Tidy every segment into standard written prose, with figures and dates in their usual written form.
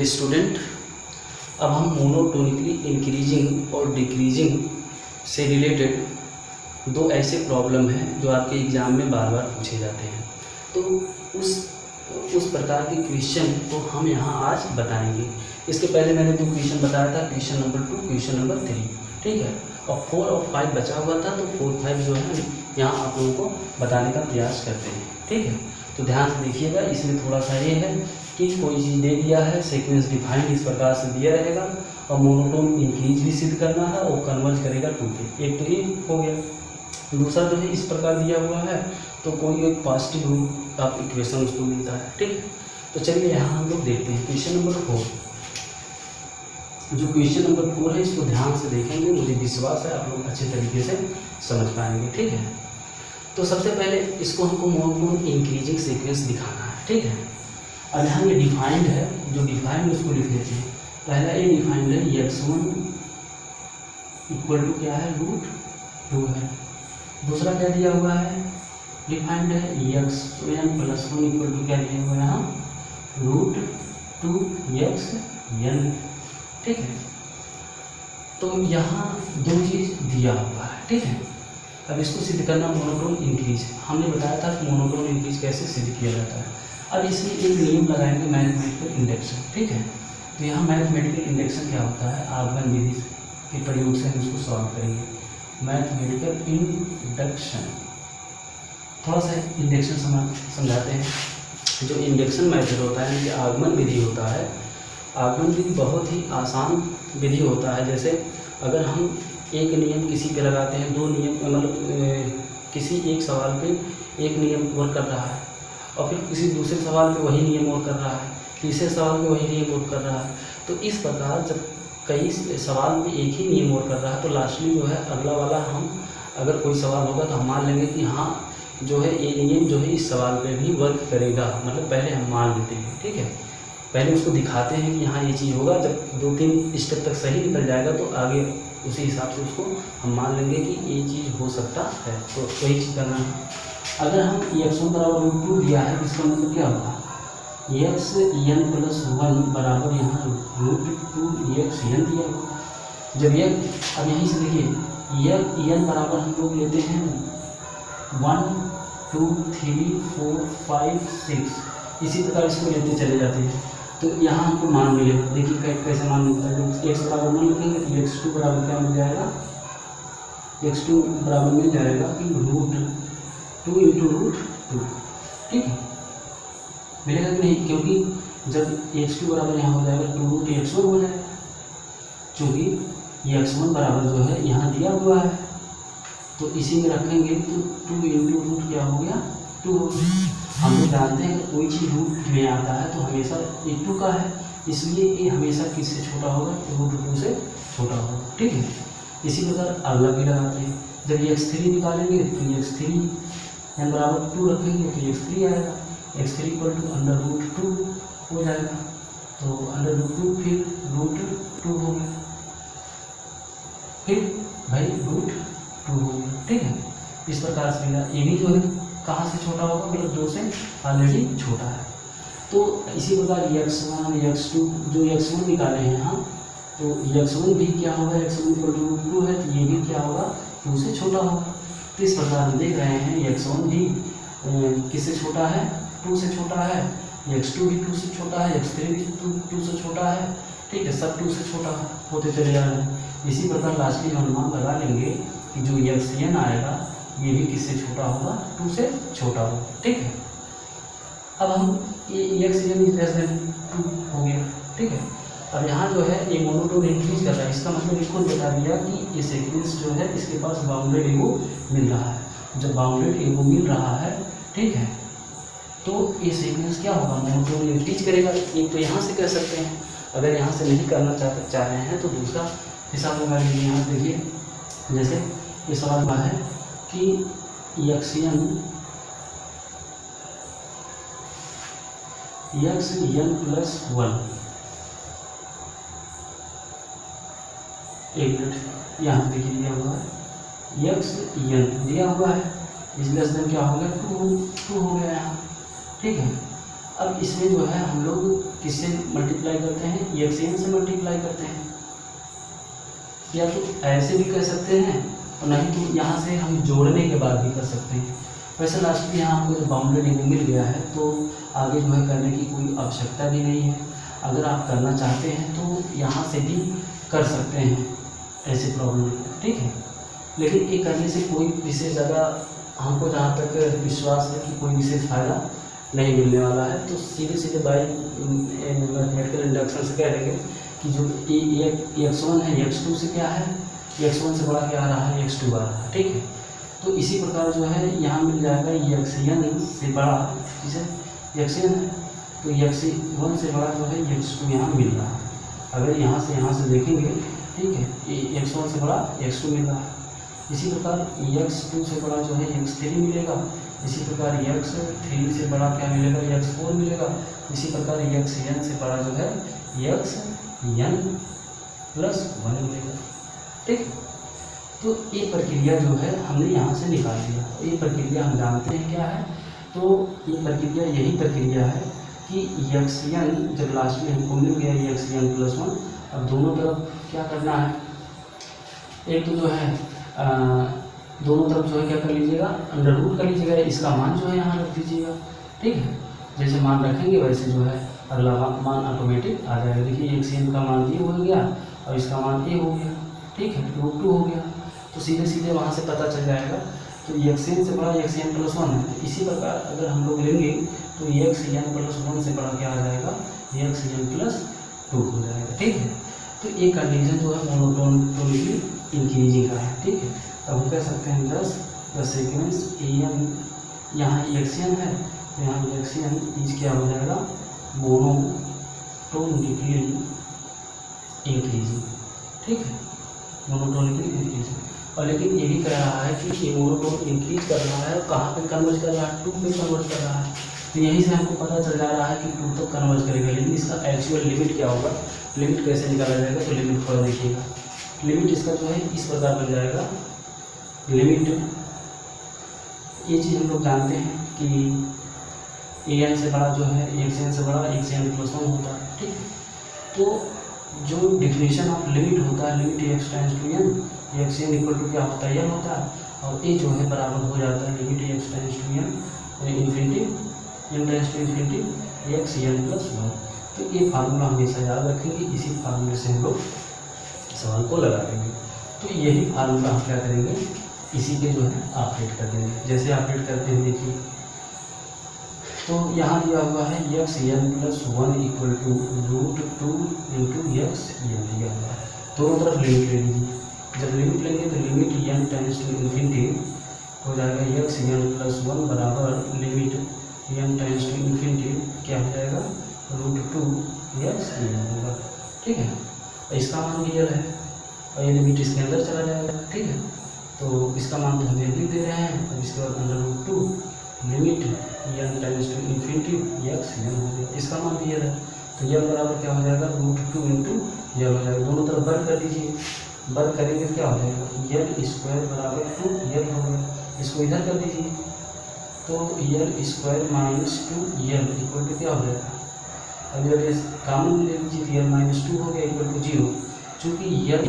Dear student, अब हम monotonically increasing और डिक्रीजिंग से रिलेटेड दो ऐसे प्रॉब्लम हैं जो आपके एग्ज़ाम में बार बार पूछे जाते हैं। तो उस प्रकार के क्वेश्चन को हम यहाँ आज बताएंगे। इसके पहले मैंने दो क्वेश्चन बताया था, क्वेश्चन नंबर 2, क्वेश्चन नंबर 3, ठीक है। और 4 और 5 बचा हुआ था, तो 4, 5 जो है यहाँ आप लोगों को बताने का प्रयास करते हैं, ठीक है। तो ध्यान से देखिएगा, इसमें थोड़ा सा ये है कि कोई चीज़ दे दिया है, सीक्वेंस डिफाइंड इस प्रकार से दिया रहेगा और मोनोटोन इंक्रीज भी सिद्ध करना है और कन्वर्ज करेगा 2 पे। एक तो ये हो गया। दूसरा जो है इस प्रकार दिया हुआ है, तो कोई एक पॉजिटिव रूट ऑफ इक्वेशन उसको मिलता है, ठीक। तो चलिए यहाँ हम लोग देखते हैं क्वेश्चन नंबर 4। जो क्वेश्चन नंबर 4 है इसको ध्यान से देखेंगे, मुझे विश्वास है आप लोग अच्छे तरीके से समझ पाएंगे, ठीक है। तो सबसे पहले इसको हमको मोनोटोन इंक्रीजिंग सीक्वेंस दिखाना है, ठीक है। अब यहाँ ये डिफाइंड है, जो डिफाइंड उसको लिख लेते हैं। पहला ये डिफाइंड है x1 इक्वल टू क्या है, √2 है। दूसरा क्या दिया हुआ है, डिफाइंड है x(n + 1) इक्वल टू क्या दिया हुआ है यहाँ, √2xn, ठीक है। तो यहाँ दो चीज़ दिया हुआ है, ठीक है। अब इसको सिद्ध करना मोनोटोन इंक्रीज, हमने बताया था कि मोनोटोन इंक्रीज कैसे सिद्ध किया जाता है। अब इसमें एक नियम लगाएंगे मैथमेटिकल इंडक्शन, ठीक है। तो यहाँ मैथमेटिकल इंडक्शन क्या होता है, आगमन विधि के प्रयोग से हम इसको सॉल्व करेंगे। मैथमेटिकल इंडक्शन, थोड़ा सा इंडक्शन समझाते हैं। जो इंडक्शन मेथड होता है, जो आगमन विधि होता है, आगमन विधि बहुत ही आसान विधि होता है। जैसे अगर हम एक नियम किसी पे लगाते हैं, दो नियम मतलब किसी एक सवाल पे एक नियम और कर रहा है और फिर किसी दूसरे सवाल पे वही नियम और कर रहा है, तीसरे सवाल पे वही नियम और कर रहा है। तो इस प्रकार जब कई सवाल में एक ही नियम और कर रहा है, तो लास्टली जो है अगला वाला हम अगर कोई सवाल होगा तो हम मान लेंगे कि हाँ जो है ये नियम जो है इस सवाल पे भी वर्क करेगा। मतलब पहले हम मान लेते हैं, ठीक है। पहले उसको दिखाते हैं कि हाँ ये चीज़ होगा। जब 2-3 स्टेप तक सही निकल जाएगा तो आगे उसी हिसाब से उसको हम मान लेंगे कि ये चीज़ हो सकता है। तो वही चीज़ करना है। अगर हम x1 = √2 दिया है, इसका मतलब क्या होगा, x(n + 1) बराबर यहाँ √2xn दिया होगा। जब अब यहीं से देखिए n बराबर हम लोग लेते हैं 1 2 3 4 5 6, इसी प्रकार इसको लेते चले जाते हैं। तो यहाँ हमको मान मिलेगा, देखिए कैसे मान मिलता है। जब x बराबर मान लिखेंगे तो x2 बराबर क्या मिल जाएगा, x2 बराबर मिल जाएगा कि √2 × √2, ठीक है। मिलेगा कि नहीं, क्योंकि जब x2 बराबर यहाँ हो जाएगा 2√x1 हो जाएगा, क्योंकि x1 बराबर जो है यहाँ दिया हुआ है। तो इसी में रखेंगे तो 2 × क्या हो गया, 2 हो गया। हम लोग जानते हैं कि कोई चीज़ रूट में आता है तो हमेशा ये 2 का है, इसलिए ये हमेशा किससे छोटा होगा, √2 से छोटा होगा, ठीक है। इसी प्रकार अगला भी लगाते हैं। जब x3 निकालेंगे तो x3 n बराबर 2 रखेंगे तो x3 आएगा, x3 = √2 हो जाएगा। तो √2 फिर √2 हो गया, फिर भाई √2 हो गया, ठीक है। इस प्रकार से मिला। ये भी जो है कहाँ से छोटा होगा, मतलब 2 से ऑलरेडी छोटा है। तो इसी प्रकार x1 x2 जो x1 निकाले हैं यहाँ, तो x1 भी क्या होगा, x1 = √2 है, तो ये भी क्या होगा, 2 से छोटा होगा। तो इस प्रकार हम देख रहे हैं x1 भी किससे छोटा है, 2 से छोटा है, x2 भी 2 से छोटा है, x3 भी 2 से छोटा है, ठीक है। सब 2 से छोटा होते चले जा रहे हैं। इसी प्रकार लास्टली हम अनुमान लगा लेंगे कि जो xn आएगा ये भी किससे छोटा होगा, 2 से छोटा होगा, ठीक है। अब हम ये xn > 2 हो गया, ठीक है। अब यहाँ जो है ये मोनोटोन इंक्रीज कर रहा है, इसका मतलब इसको बता दिया कि ये सीक्वेंस जो है इसके पास बाउंडेड एगो मिल रहा है। जब बाउंडेड एगो मिल रहा है, ठीक है, तो ये सीक्वेंस क्या होगा, मोनोटोन इंक्रीज करेगा। एक तो यहाँ से कर सकते हैं, अगर यहाँ से नहीं करना चाह रहे हैं तो दूसरा हिसाब लगा लीजिए। यहाँ देखिए जैसे ये सवाल हुआ है कि xn + 1, एक मिनट यहाँ देखिए दिया हुआ है xn दिया हुआ है, इसलिए क्या हो गया 2 हो गया यहाँ, ठीक है। अब इसमें जो है हम लोग किससे मल्टीप्लाई करते हैं, EXN से मल्टीप्लाई करते हैं, या तो ऐसे भी कर सकते हैं और नहीं तो यहाँ से हम जोड़ने के बाद भी कर सकते हैं। वैसे लास्ट में यहाँ हमको जो बाउंडेड एरिया मिल गया है तो आगे जो है करने की कोई आवश्यकता भी नहीं है। अगर आप करना चाहते हैं तो यहाँ से भी कर सकते हैं ऐसे प्रॉब्लम, ठीक है। लेकिन ये करने से कोई विशेष जगह हमको जहाँ तक विश्वास है कि कोई विशेष फ़ायदा नहीं मिलने वाला है, तो सीधे सीधे बाई मैथमेटिकल इंडक्शन से कह देंगे कि जो x1 है x2 से क्या है, x1 से बड़ा क्या आ रहा है, x2 आ रहा है, ठीक है। तो इसी प्रकार जो है यहाँ मिल जाएगा xn से बड़ा, जिसे xn है तो x1 से बड़ा जो है x2 यहाँ मिल रहा है। अगर यहाँ से देखेंगे, ठीक है, ये x1 से बड़ा x2 मिल रहा है। इसी प्रकार x2 से बड़ा जो है x3 मिलेगा। इसी प्रकार x3 से बड़ा क्या मिलेगा, x4 मिलेगा। इसी प्रकार xn से बड़ा जो है xn प्लस 1 मिलेगा, ठीक। तो ये प्रक्रिया जो है हमने यहाँ से निकाल दिया। ये प्रक्रिया हम जानते हैं क्या है, तो ये प्रक्रिया यही प्रक्रिया है कि xn जब लास्ट में हमको मिल गया xn प्लस 1, अब दोनों तरफ क्या करना है, एक तो जो है दोनों तरफ जो है क्या कर लीजिएगा, अंडर रूट कर लीजिएगा, इसका मान जो है यहाँ रख दीजिएगा, ठीक है। जैसे मान रखेंगे वैसे जो है अगला मान ऑटोमेटिक आ जाएगा। देखिए xn का मान ये हो गया और इसका मान a हो गया, ठीक है, √2 हो गया। तो सीधे सीधे वहाँ से पता चल जाएगा। तो xn से बड़ा xn प्लस 1 है। तो इसी प्रकार अगर हम लोग लेंगे तो xn प्लस 1 से बड़ा क्या आ जाएगा, xn प्लस 2 हो जाएगा, ठीक है। तो ये कंडीशन जो है मोनोटोनिकली इंक्रीजिंग का है, ठीक है। अब हम कह सकते हैं 10 सीक्वेंस am, यहाँ xn है तो यहाँ xn इज क्या हो जाएगा, मोनोटोनिकली इंक्रीजिंग, ठीक है, मोनोटोनिकली इंक्रीजिंग। और लेकिन ये भी कह रहा है कि ये मोनोटोन इंक्रीज कर रहा है, कहाँ पे कन्वर्ज कर रहा है, 2 पे कन्वर्ज कर रहा है। तो यहीं से हमको पता चल जा रहा है कि 2 तक कन्वर्ज करेगा। लेकिन इसका एक्चुअल लिमिट क्या होगा, लिमिट कैसे निकाला जाएगा, तो लिमिट थोड़ा देखिएगा। लिमिट इसका जो है इस प्रकार बन जाएगा। लिमिट ये चीज़ हम लोग जानते हैं कि an से बड़ा जो है xn से बड़ा xn प्लस 1 होता है, ठीक है। तो जो डिफिनेशन ऑफ लिमिट होता है, limit x tends to n, xn equal to क्या होता है, n होता है, और a जो है बराबर हो जाता है limit x tends to n infinity, n tends to infinity xn plus 1। तो ये फार्मूला हमेशा याद रखेंगे, इसी फार्मूले से हम लोग सवाल को लगा देंगे। तो यही फार्मूला हम क्या करेंगे, इसी पे जो है ऑपरेट कर देंगे। जैसे ऑपरेट करते हैं देखिए, तो यहाँ दिया हुआ है xn plus 1 equal to √2 into xn दिया हुआ है। दोनों तरफ लिमिट ले लीजिए। जब लिमिट लेंगे तो limit n tends to infinity हो जाएगा xn प्लस 1 बराबर limit n tends to infinity क्या हो जाएगा, √2 xn होगा, ठीक है। इसका मान रियल है और ये लिमिट इसके अंदर चला जाएगा, ठीक है। तो इसका मान तो हम वैल्यू दे रहे हैं। अब इसके बाद √2 limit n tends to infinity xn हो गया, इसका मान रियल है। तो यह बराबर क्या हो जाएगा, √2 इंटू यह हो जाएगा। दोनों तरफ वर्ग कर दीजिए, वर्ग करेंगे क्या हो जाएगा, यल स्क्वायर बराबर 2 हो गया। इसको इधर कर दीजिए तो L square minus 2 equal to क्या हो जाएगा। अब ये कॉमन ले लीजिए, यल माइनस 2 हो गया इक्वल टू 0। चूँकि L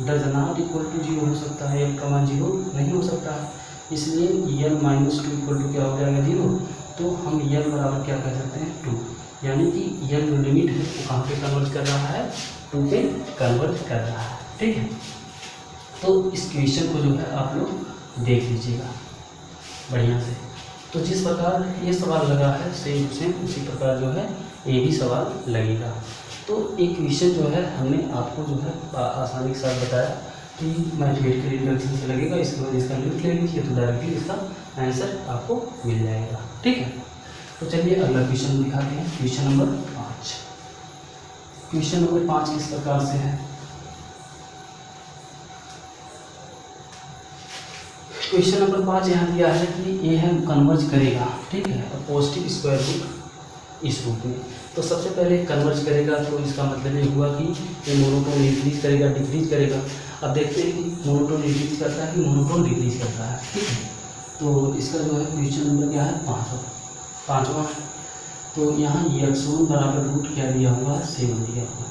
does not equal to 0 हो सकता है, यल का मान 0 नहीं हो सकता है, इसलिए यल माइनस 2 इक्वल टू क्या हो जाएगा, 0। तो हम यल बराबर क्या कह सकते हैं, 2। यानी कि यल जो लिमिट है वो कहाँ पे कन्वर्ज कर रहा है, 2 पे कन्वर्ज कर रहा है, ठीक है। तो इस क्वेश्चन को जो है आप लोग देख लीजिएगा बढ़िया से। तो जिस प्रकार ये सवाल लगा है सेम सेम उसी प्रकार जो है ये भी सवाल लगेगा। तो एक क्वेश्चन जो है हमने आपको जो है आसानी के साथ बताया कि मैथमेटिकल इंडक्शन से लगेगा, इसके बाद इसका लिमिट ले लीजिए तो डायरेक्टली इसका आंसर आपको मिल जाएगा, ठीक है। तो चलिए अगला क्वेश्चन दिखाते हैं, क्वेश्चन नंबर 5। क्वेश्चन नंबर 5 किस प्रकार से है, क्वेश्चन नंबर 5 यहाँ दिया है कि ये है कन्वर्ज करेगा, ठीक है, और पॉजिटिव स्क्वायर रूट इस रूप में। तो सबसे पहले कन्वर्ज करेगा तो इसका मतलब ये हुआ कि ये मोनोटोन इंक्रीज करेगा डिक्रीज करेगा। अब देखते हैं कि मोनोटोन इंक्रीज करता है कि मोनोटोन डिक्रीज करता है, ठीक है। तो इसका जो है क्वेश्चन नंबर क्या है, 5वां है। तो यहाँ x1 बराबर रूट क्या दिया हुआ है 7 दिया हुआ है।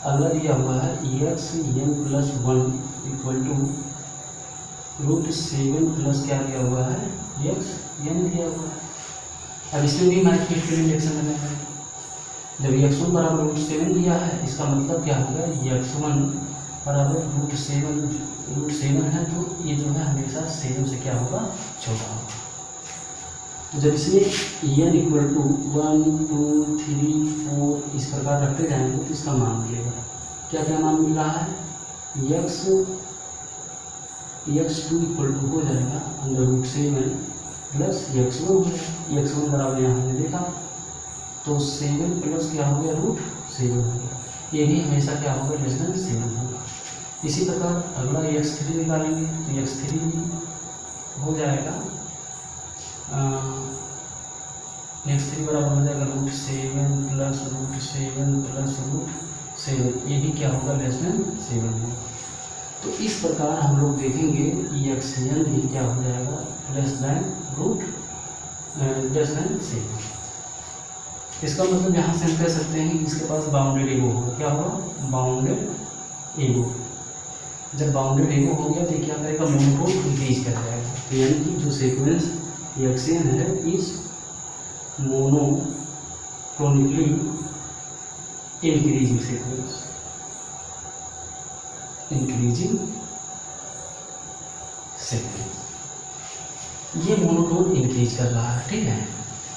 अगला दिया हुआ है x(n+1) equal to root 7 plus क्या दिया हुआ है x(n) दिया हुआ है। अब इसमें भी मैथमेटिकल इंडक्शन करना है। जब x1 बराबर रूट 7 दिया है, इसका मतलब क्या होगा x1 बराबर रूट 7 है, तो ये जो है हमेशा 7 से क्या होगा छोटा होगा। तो जब इसमें n इक्वल टू 1 2 3 4 इस प्रकार रखते जाएंगे तो इसका मान मिलेगा। क्या क्या मान मिल रहा है x2 इक्वल टू हो जाएगा √7 प्लस x1 हो जाएगा। x1 बराबर यहाँ हमने देखा तो 7 प्लस क्या हो गया √7 हो गया। ये भी हमेशा क्या होगा <7 होगा। इसी प्रकार अगला x3 निकालेंगे तो x3 भी हो जाएगा x3 बराबर हो जाएगा √7 प्लस √7 प्लस √7। ये भी क्या होगा <7 होगा। तो इस प्रकार हम लोग देखेंगे कि x(n) भी क्या हो जाएगा <7। इसका मतलब यहाँ से हम कह सकते हैं कि इसके पास बाउंडेड एगो होगा। क्या होगा बाउंडेड एगो। जब बाउंडेड एगो हो गया तो क्या करेगा मोनोटोन इंक्रीज कर जाएगा। तो यानी कि जो सीक्वेंस x(n) है इस monotonically increasing sequence, increasing sequence, ये मोनोटोन इंक्रीज कर रहा है। ठीक है,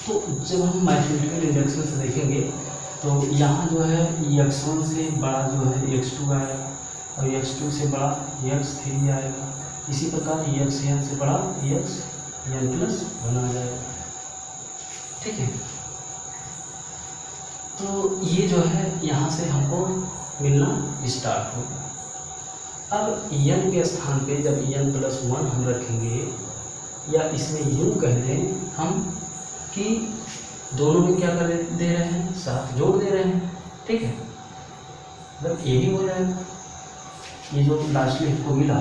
तो जब हम मैथमेटिकल इंडक्शन से देखेंगे तो यहाँ जो है x1 से बड़ा जो है x2 आएगा और x2 से बड़ा x3 आएगा। इसी प्रकार x(n) से बड़ा x(n+1) आ जाएगा। ठीक है, तो ये जो है यहाँ से हमको मिलना स्टार्ट होगा। अब n के स्थान पे जब n+1 हम रखेंगे, या इसमें यूँ कह दें हम कि दोनों में क्या कर दे रहे हैं साथ जोड़ दे रहे हैं। ठीक है, मतलब ये भी हो जाएगा। ये जो लास्टली हमको मिला,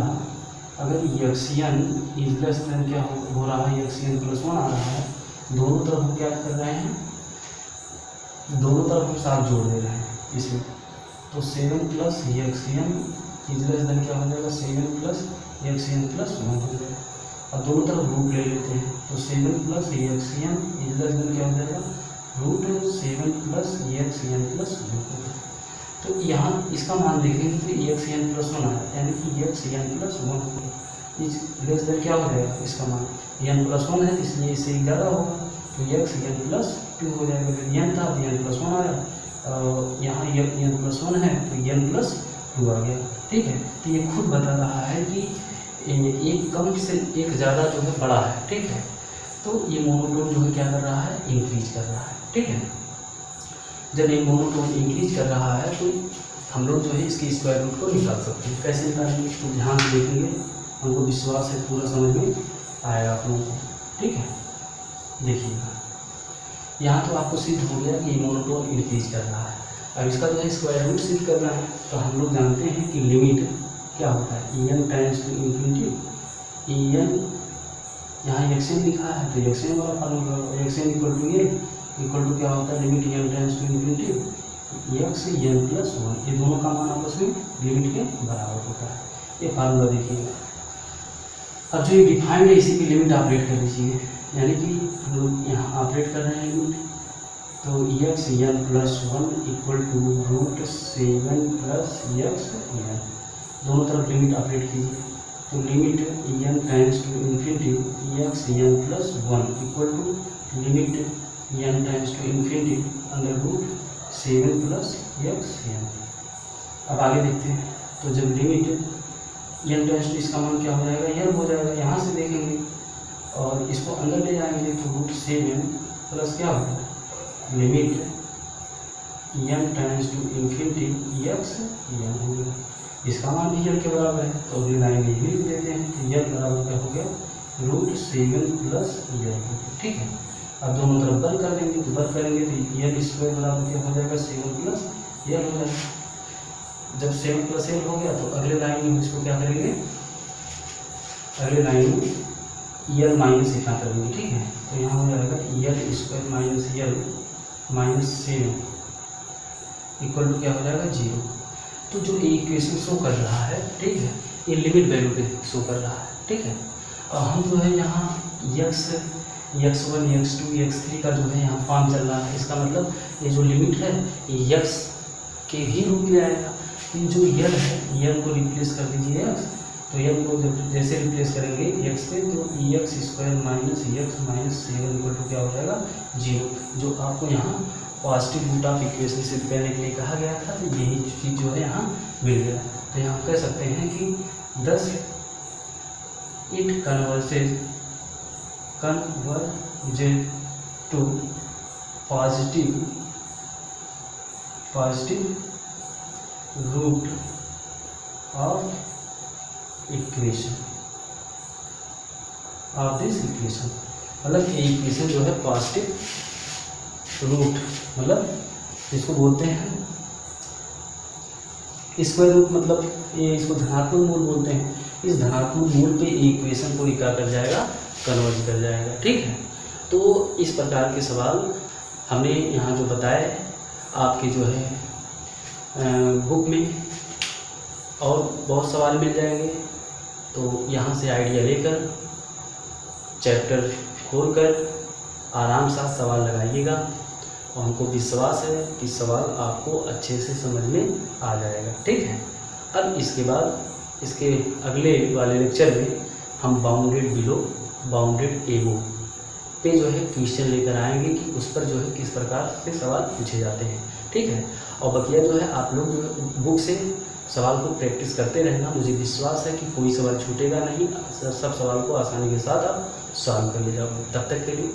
अगर x(n) = क्या हो रहा है x(n+1) आ रहा है, दोनों तरफ हम क्या कर रहे हैं, दोनों तरफ हम साथ जोड़ दे रहे हैं इसमें। तो 7 प्लस x(n) क्या हो जाएगा 7 प्लस x(n+1) हो जाएगा। अब दोनों तरफ रूट ले लेते हैं तो 7 प्लस x(n) क्या हो जाएगा √7 प्लस x(n+1). तो यहाँ इसका मान देखेंगे तो x(n+1) आया, यानी कि x(n+1) इस क्या हो जाएगा इसका मान n+1 है, इसलिए इससे ज़्यादा होगा तो x(n+2) हो जाएगा। जब n था तो n+1 आया, यहाँ n+1 है तो n+2 आ गया। ठीक है, तो ये खुद बता रहा है कि एक कम से एक ज़्यादा जो है बड़ा है। ठीक है, तो ये मोनोटोन जो है क्या कर रहा है इंक्रीज कर रहा है। ठीक है, जब ये मोनोटोन इंक्रीज कर रहा है तो हम लोग जो है इसकी स्क्वायर रूट को निकाल सकते हैं। कैसे निकालेंगे तो ध्यान से देखेंगे, हमको विश्वास है पूरा समझ में आएगा आप लोगों को। ठीक है, देखिएगा यहाँ तो आपको सिद्ध हो गया कि मोनोटोन इंक्रीज कर रहा है। अब इसका जो है स्क्वायर रूट सिद्ध करना है तो हम लोग जानते हैं कि लिमिट क्या होता है en tends to infinity. en यहाँ x(n) लिखा है तो x(n) वाला फार्मूला x(n) इक्वल टू क्या होता है limit en tends to infinity x(n+1). ये दोनों का मान आपस में लिमिट के बराबर होता है। ये फार्मूला देखिएगा। अब जो ये डिफाइंड है इसी की लिमिट ऑपरेट कर लीजिए, यानी कि हम लोग यहाँ ऑपरेट कर रहे हैं लिमिट, तो x(n+1) equal to √7 plus x(n), दोनों तरफ लिमिट ऑपरेट कीजिए। तो limit en tends to infinity x(n+1) equal to limit n tends to infinity √7 plus x(n). अब आगे देखते हैं, तो जब लिमिट n टेंड्स टू इसका मान क्या हो जाएगा n हो जाएगा। यहाँ से देखेंगे और इसको अंदर ले जाएंगे तो √7 प्लस क्या होगा limit n tends to infinity x(n) हो गया। इसका मान भी n के बराबर है तो अगली लाइन में भी लिख देते हैं तो n बराबर क्या हो गया √7 प्लस n। ठीक है, अब दोनों तरफ बंद कर देंगे तो बंद करेंगे तो n² बराबर क्या हो जाएगा 7 प्लस n हो जाएगा। जब 7 प्लस n हो गया तो अगले लाइन में इसको क्या करेंगे, अगले लाइन में n माइनस इतना करेंगे। ठीक है, तो यहाँ हो जाएगा n² minus n -7 equal to क्या हो जाएगा 0। तो जो इक्वेशन शो कर रहा है, ठीक है, ये लिमिट वैल्यू पे शो कर रहा है, ठीक है। और हम जो है यहाँ x1 x2 x3 का जो है यहाँ फॉर्म चल रहा है। इसका मतलब ये जो लिमिट है ये x के ही रूप में आएगा। इन जो यल है, यल को रिप्लेस कर दीजिए x, तो यल को जब जैसे रिप्लेस करेंगे x पे तो x² minus x minus 7 equal to क्या हो जाएगा 0, जो आपको यहाँ पॉजिटिव रूट ऑफ इक्वेशन सिद्ध करने के लिए कहा गया था। तो यही चीज़ जो है यहाँ मिल गया। तो यहाँ कह सकते हैं कि 10 it converged to positive root of equation of this equation. मतलब ये इक्वेशन जो है पॉजिटिव रूट, मतलब इसको बोलते हैं स्क्वायर रूट, मतलब ये इसको धनात्मक मूल बोलते हैं। इस धनात्मक मूल पे इक्वेशन को क्या कर जाएगा, कन्वर्ज कर जाएगा, ठीक है। तो इस प्रकार के सवाल हमने यहाँ जो बताए आपके जो है बुक में और बहुत सवाल मिल जाएंगे। तो यहाँ से आइडिया लेकर चैप्टर खोलकर आराम से सवाल लगाइएगा और हमको विश्वास है कि सवाल आपको अच्छे से समझ में आ जाएगा, ठीक है। अब इसके बाद इसके अगले वाले लेक्चर में हम बाउंडेड बिलो बाउंडेड एबो पे जो है क्वेश्चन लेकर आएंगे कि उस पर जो है किस प्रकार से सवाल पूछे जाते हैं, ठीक है। और बकिया जो है आप लोग जो है बुक से सवाल को प्रैक्टिस करते रहना। मुझे विश्वास है कि कोई सवाल छूटेगा नहीं, सब सवाल को आसानी के साथ आप सॉल्व कर ले जाओगे। तब तक के लिए